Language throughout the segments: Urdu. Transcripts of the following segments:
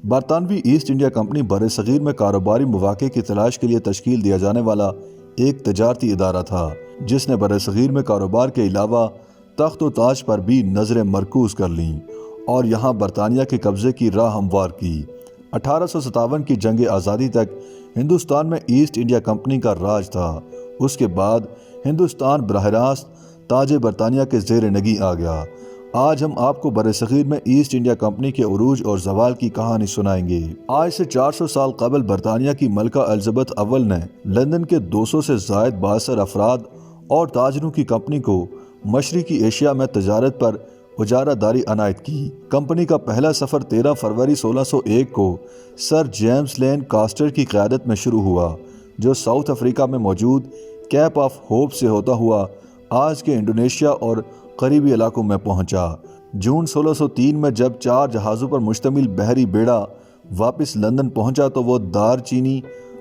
برطانوی ایسٹ انڈیا کمپنی برصغیر میں کاروباری مواقع کی تلاش کے لیے تشکیل دیا جانے والا ایک تجارتی ادارہ تھا، جس نے برصغیر میں کاروبار کے علاوہ تخت و تاج پر بھی نظریں مرکوز کر لیں اور یہاں برطانیہ کے قبضے کی راہ ہموار کی۔ 1857 کی جنگ آزادی تک ہندوستان میں ایسٹ انڈیا کمپنی کا راج تھا۔ اس کے بعد ہندوستان براہ راست تاج برطانیہ کے زیر نگیں آ گیا۔ آج ہم آپ کو برصغیر میں ایسٹ انڈیا کمپنی کے عروج اور زوال کی کہانی سنائیں گے۔ آج سے 400 سال قبل برطانیہ کی ملکہ الزبتھ اول نے لندن کے 200 سے زائد بااثر افراد اور تاجروں کی کمپنی کو مشرقی ایشیا میں تجارت پر اجارہ داری عنایت کی۔ کمپنی کا پہلا سفر 13 فروری 1601 کو سر جیمز لین کاسٹر کی قیادت میں شروع ہوا، جو ساؤتھ افریقہ میں موجود کیپ آف ہوپ سے ہوتا ہوا آج کے انڈونیشیا اور قریبی علاقوں میں پہنچا۔ جون 1603 میں جب 4 جہازوں پر مشتمل بحری بیڑا واپس لندن پہنچا تو وہ دار چینی،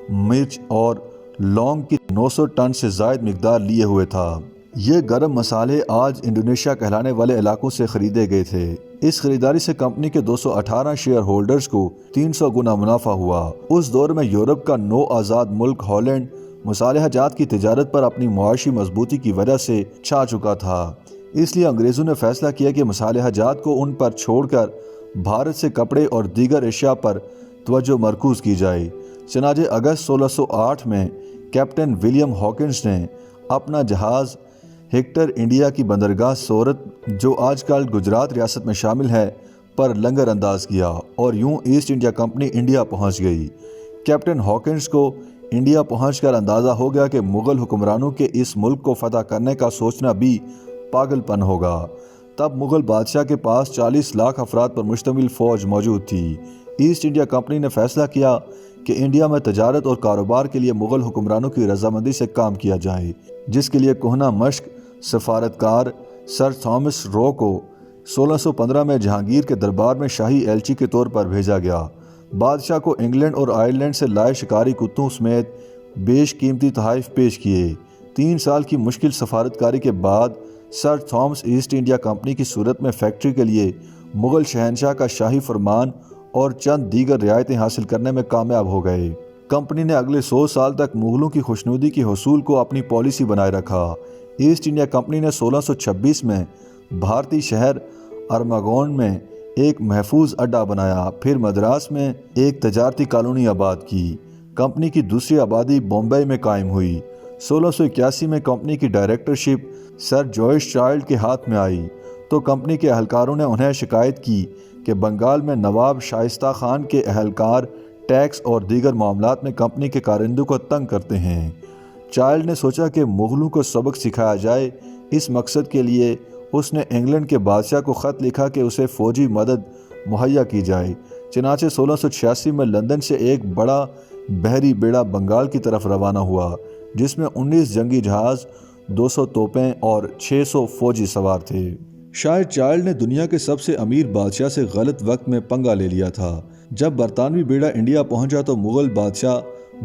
مرچ اور لونگ کی 900 ٹن سے زائد مقدار لیے ہوئے تھا۔ یہ گرم مسالے آج انڈونیشیا کہلانے والے علاقوں سے خریدے گئے تھے۔ اس خریداری سے کمپنی کے 218 شیئر ہولڈرز کو 300 گنا منافع ہوا۔ اس دور میں یورپ کا نو آزاد ملک ہالینڈ مصالحہ جات کی تجارت پر اپنی معاشی مضبوطی کی وجہ سے چھا چکا تھا، اس لیے انگریزوں نے فیصلہ کیا کہ مصالحہ جات کو ان پر چھوڑ کر بھارت سے کپڑے اور دیگر اشیاء پر توجہ مرکوز کی جائے۔ چنانچہ اگست 1608 میں کیپٹن ولیم ہاکنز نے اپنا جہاز ہیکٹر انڈیا کی بندرگاہ سورت، جو آج کل گجرات ریاست میں شامل ہے، پر لنگر انداز کیا اور یوں ایسٹ انڈیا کمپنی انڈیا پہنچ گئی۔ کیپٹن ہاکنز کو انڈیا پہنچ کر اندازہ ہو گیا کہ مغل حکمرانوں کے اس ملک کو فتح کرنے کا سوچنا بھی پاگل پن ہوگا۔ تب مغل بادشاہ کے پاس 40 لاکھ افراد پر مشتمل فوج موجود تھی۔ ایسٹ انڈیا کمپنی نے فیصلہ کیا کہ انڈیا میں تجارت اور کاروبار کے لیے مغل حکمرانوں کی رضامندی سے کام کیا جائے، جس کے لیے کہنہ مشق سفارتکار سر تھامس رو کو 1615 میں جہانگیر کے دربار میں شاہی ایلچی کے طور پر بھیجا گیا۔ بادشاہ کو انگلینڈ اور آئرلینڈ سے لائے شکاری کتوں سمیت بیش قیمتی تحائف پیش کیے۔ 3 سال کی مشکل سفارتکاری کے بعد سر تھامس ایسٹ انڈیا کمپنی کی صورت میں فیکٹری کے لیے مغل شہنشاہ کا شاہی فرمان اور چند دیگر رعایتیں حاصل کرنے میں کامیاب ہو گئے۔ کمپنی نے اگلے 100 سال تک مغلوں کی خوشنودی کے حصول کو اپنی پالیسی بنائے رکھا۔ ایسٹ انڈیا کمپنی نے 1626 میں بھارتی شہر ارماگون میں ایک محفوظ اڈہ بنایا، پھر مدراس میں ایک تجارتی کالونی آباد کی۔ کمپنی کی دوسری آبادی بمبئی میں قائم ہوئی۔ 1681 میں کمپنی کی ڈائریکٹرشپ سر جوئس چائلڈ کے ہاتھ میں آئی تو کمپنی کے اہلکاروں نے انہیں شکایت کی کہ بنگال میں نواب شائستہ خان کے اہلکار ٹیکس اور دیگر معاملات میں کمپنی کے کارندوں کو تنگ کرتے ہیں۔ چائلڈ نے سوچا کہ مغلوں کو سبق سکھایا جائے۔ اس مقصد کے لیے اس نے انگلینڈ کے بادشاہ کو خط لکھا کہ اسے فوجی مدد مہیا کی جائے۔ چنانچہ 1686 میں لندن سے ایک بڑا بحری بیڑا بنگال کی طرف روانہ ہوا، جس میں 19 جنگی جہاز، 200 توپیں اور 600 فوجی سوار تھے۔ شاید چائلڈ نے دنیا کے سب سے امیر بادشاہ سے غلط وقت میں پنگا لے لیا تھا۔ جب برطانوی بیڑا انڈیا پہنچا تو مغل بادشاہ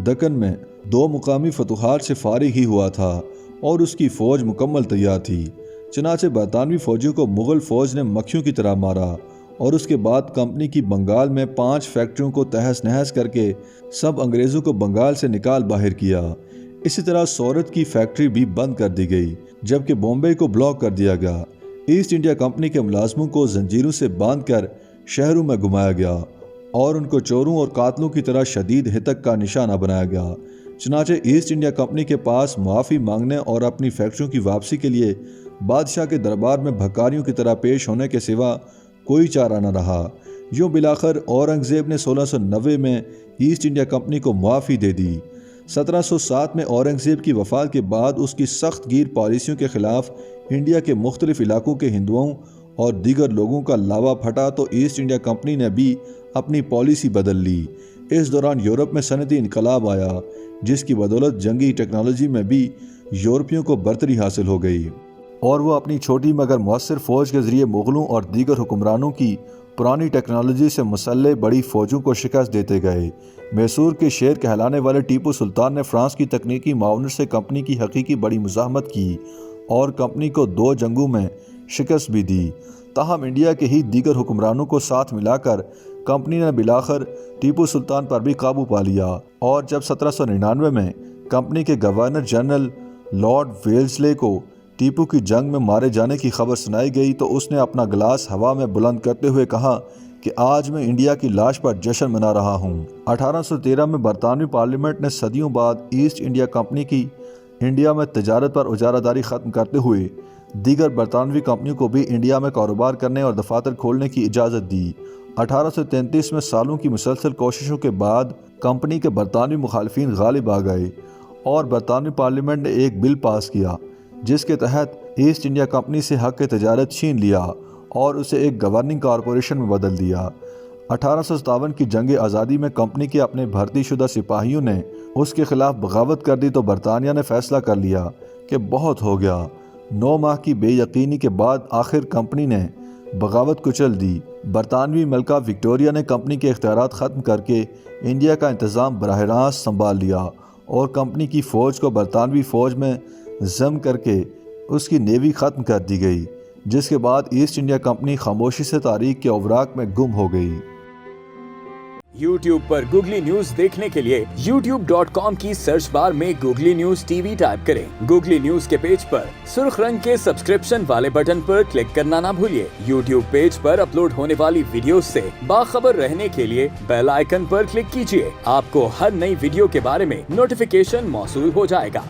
دکن میں 2 مقامی فتوحات سے فارغ ہی ہوا تھا اور اس کی فوج مکمل تیار تھی۔ چنانچہ برطانوی فوجیوں کو مغل فوج نے مکھیوں کی طرح مارا اور اس کے بعد کمپنی کی بنگال میں 5 فیکٹریوں کو تہس نہس کر کے سب انگریزوں کو بنگال سے نکال باہر کیا۔ اسی طرح سورت کی فیکٹری بھی بند کر دی گئی، جبکہ بمبئی کو بلاک کر دیا گیا۔ ایسٹ انڈیا کمپنی کے ملازموں کو زنجیروں سے باندھ کر شہروں میں گھمایا گیا اور ان کو چوروں اور قاتلوں کی طرح شدید ہتک کا نشانہ بنایا گیا۔ چنانچہ ایسٹ انڈیا کمپنی کے پاس معافی مانگنے اور اپنی فیکٹریوں کی واپسی کے لیے بادشاہ کے دربار میں بھکاریوں کی طرح پیش ہونے کے سوا کوئی چارہ نہ رہا۔ یوں بالآخر اورنگزیب نے 1690 میں ایسٹ انڈیا کمپنی کو معافی دے دی۔ 1707 میں اورنگزیب کی وفات کے بعد اس کی سخت گیر پالیسیوں کے خلاف انڈیا کے مختلف علاقوں کے ہندوؤں اور دیگر لوگوں کا لاوا پھٹا تو ایسٹ انڈیا کمپنی نے بھی اپنی پالیسی بدل لی۔ اس دوران یورپ میں صنعتی انقلاب آیا، جس کی بدولت جنگی ٹیکنالوجی میں بھی یورپیوں کو برتری حاصل ہو گئی اور وہ اپنی چھوٹی مگر مؤثر فوج کے ذریعے مغلوں اور دیگر حکمرانوں کی پرانی ٹیکنالوجی سے مسلح بڑی فوجوں کو شکست دیتے گئے۔ میسور کے شیر کہلانے والے ٹیپو سلطان نے فرانس کی تکنیکی معاونت سے کمپنی کی حقیقی بڑی مزاحمت کی اور کمپنی کو 2 جنگوں میں شکست بھی دی۔ تاہم انڈیا کے ہی دیگر حکمرانوں کو ساتھ ملا کر کمپنی نے بالآخر ٹیپو سلطان پر بھی قابو پا لیا، اور جب 1799 میں کمپنی کے گورنر جنرل لارڈ ویلزلے کو ٹیپو کی جنگ میں مارے جانے کی خبر سنائی گئی تو اس نے اپنا گلاس ہوا میں بلند کرتے ہوئے کہا کہ آج میں انڈیا کی لاش پر جشن منا رہا ہوں۔ 1813 میں برطانوی پارلیمنٹ نے صدیوں بعد ایسٹ انڈیا کمپنی کی انڈیا میں تجارت پر اجارہ داری ختم کرتے ہوئے دیگر برطانوی کمپنیوں کو بھی انڈیا میں کاروبار کرنے اور دفاتر کھولنے کی اجازت دی۔ 1833 میں سالوں کی مسلسل کوششوں کے بعد کمپنی کے برطانوی مخالفین غالب آ گئے اور برطانوی پارلیمنٹ نے ایک بل پاس کیا جس کے تحت ایسٹ انڈیا کمپنی سے حق تجارت چھین لیا اور اسے ایک گورننگ کارپوریشن میں بدل دیا۔ 1857 کی جنگ آزادی میں کمپنی کے اپنے بھرتی شدہ سپاہیوں نے اس کے خلاف بغاوت کر دی تو برطانیہ نے فیصلہ کر لیا کہ بہت ہو گیا۔ 9 ماہ کی بے یقینی کے بعد آخر کمپنی نے بغاوت کچل دی۔ برطانوی ملکہ وکٹوریہ نے کمپنی کے اختیارات ختم کر کے انڈیا کا انتظام براہ راست سنبھال لیا اور کمپنی کی فوج کو برطانوی فوج میں ضم کر کے اس کی نیوی ختم کر دی گئی، جس کے بعد ایسٹ انڈیا کمپنی خاموشی سے تاریخ کے اوراق میں گم ہو گئی۔ YouTube پر گوگلی نیوز دیکھنے کے لیے youtube.com کی سرچ بار میں googly news T V type کریں۔ گوگلی نیوز کے پیج پر سرخ رنگ کے سبسکرپشن والے بٹن پر کلک کرنا نہ بھولیے۔ YouTube پیج پر اپلوڈ ہونے والی ویڈیوز سے باخبر رہنے کے لیے بیل آئیکن پر کلک کیجیے۔ آپ کو ہر نئی ویڈیو کے بارے میں نوٹیفیکیشن موصول ہو جائے گا۔